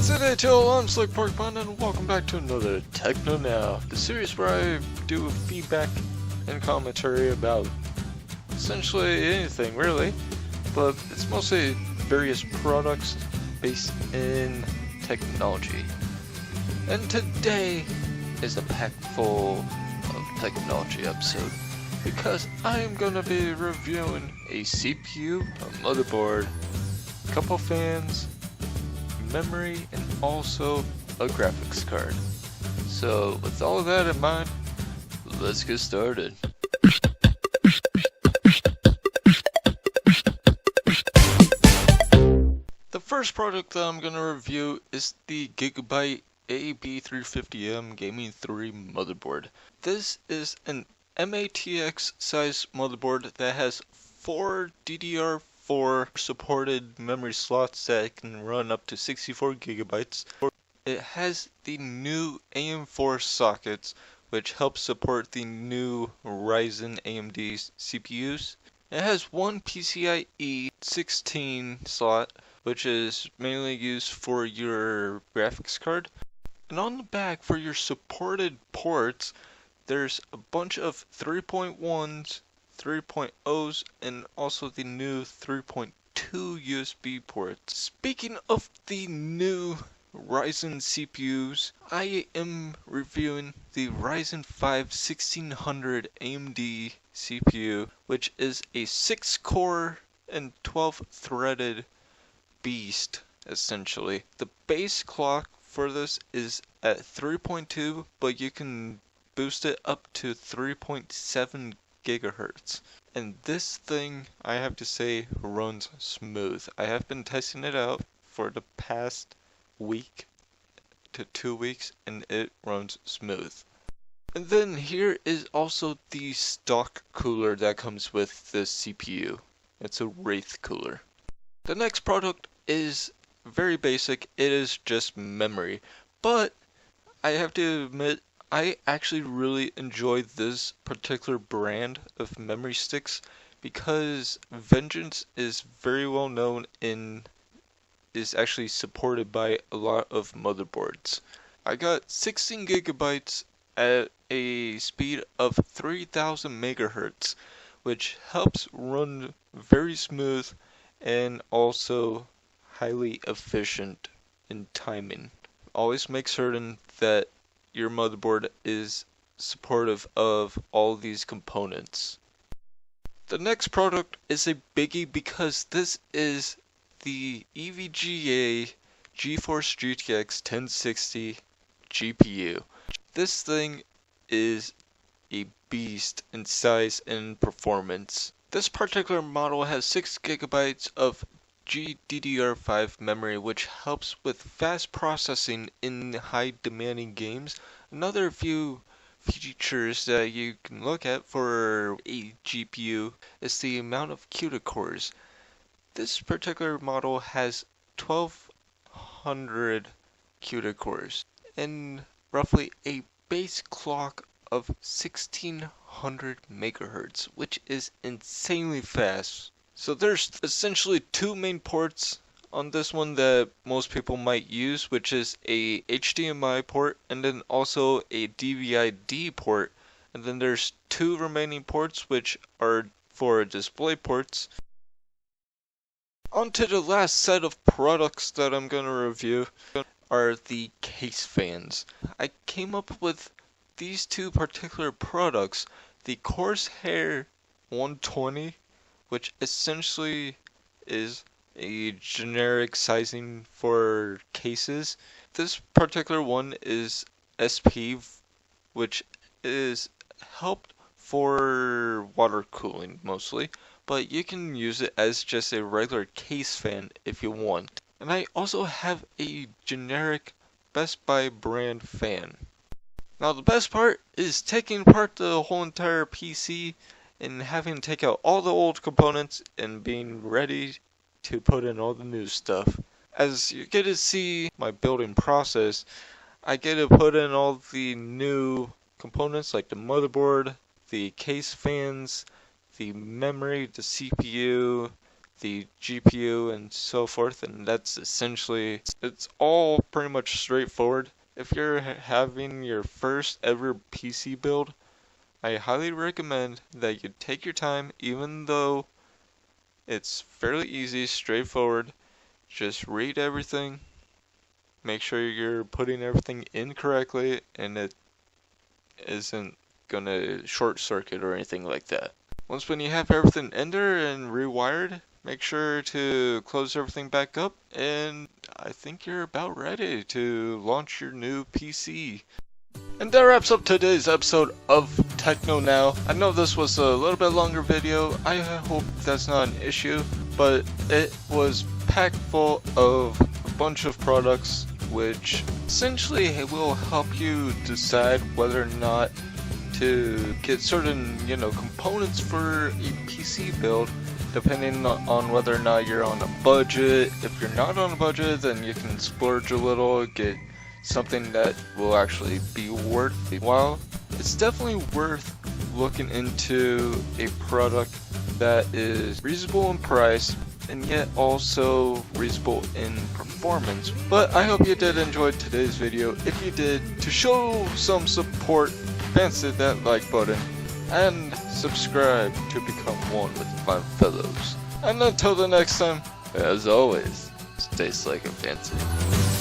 Today, till I'm SlickPorcupine, and welcome back to another Techno Now, the series where I do feedback and commentary about essentially anything, really, but it's mostly various products based in technology. And today is a pack full of technology episode, because I'm gonna be reviewing a CPU, a motherboard, a couple fans, memory, and also a graphics card. So with all of that in mind, let's get started. The first product that I'm going to review is the Gigabyte AB350M Gaming 3 motherboard. This is an MATX size motherboard that has 4 DDR4 supported memory slots that can run up to 64 gigabytes. It has the new AM4 sockets, which help support the new Ryzen AMD CPUs. It has one PCIe 16 slot, which is mainly used for your graphics card. And on the back, for your supported ports, there's a bunch of 3.1s, 3.0s, and also the new 3.2 USB ports. Speaking of the new Ryzen CPUs, I am reviewing the Ryzen 5 1600 AMD CPU, which is a 6-core and 12-threaded beast, essentially. The base clock for this is at 3.2, but you can boost it up to 3.7 gigahertz. And this thing, I have to say, runs smooth. I have been testing it out for the past week to 2 weeks, and it runs smooth. And then here is also the stock cooler that comes with the CPU. It's a Wraith cooler. The next product is very basic. It is just memory. But I have to admit, I actually really enjoy this particular brand of memory sticks because Vengeance is very well known and is actually supported by a lot of motherboards. I got 16 gigabytes at a speed of 3000 megahertz, which helps run very smooth and also highly efficient in timing. Always make certain that your motherboard is supportive of all these components. The next product is a biggie because this is the EVGA GeForce GTX 1060 GPU. This thing is a beast in size and performance. This particular model has 6 gigabytes of GDDR5 memory, which helps with fast processing in high demanding games. Another few features that you can look at for a GPU is the amount of CUDA cores. This particular model has 1200 CUDA cores and roughly a base clock of 1600 megahertz, which is insanely fast. So there's essentially two main ports on this one that most people might use, which is a HDMI port and then also a DVI-D port. And then there's two remaining ports which are for display ports. On to the last set of products that I'm going to review are the case fans. I came up with these two particular products, the Corsair 120, which essentially is a generic sizing for cases. This particular one is SP, which is helped for water cooling mostly, but you can use it as just a regular case fan if you want. And I also have a generic Best Buy brand fan. Now the best part is taking apart the whole entire PC and having to take out all the old components and being ready to put in all the new stuff. As you get to see my building process, I get to put in all the new components like the motherboard, the case fans, the memory, the CPU, the GPU and so forth, and that's essentially, it's all pretty much straightforward. If you're having your first ever PC build, I highly recommend that you take your time, even though it's fairly easy, straightforward. Just read everything, make sure you're putting everything in correctly, and it isn't gonna short circuit or anything like that. Once when you have everything in there and rewired, make sure to close everything back up, and I think you're about ready to launch your new PC. And that wraps up today's episode of Techno Now. I know this was a little bit longer video. I hope that's not an issue, but it was packed full of a bunch of products which essentially will help you decide whether or not to get certain, components for a PC build, depending on whether or not you're on a budget. If you're not on a budget, then you can splurge a little, get something that will actually be worth the while. It's definitely worth looking into a product that is reasonable in price and yet also reasonable in performance. But I hope you did enjoy today's video. If you did, to show some support, fancy that like button and subscribe to become one with my fellows. And until the next time, as always, stay slick and fancy.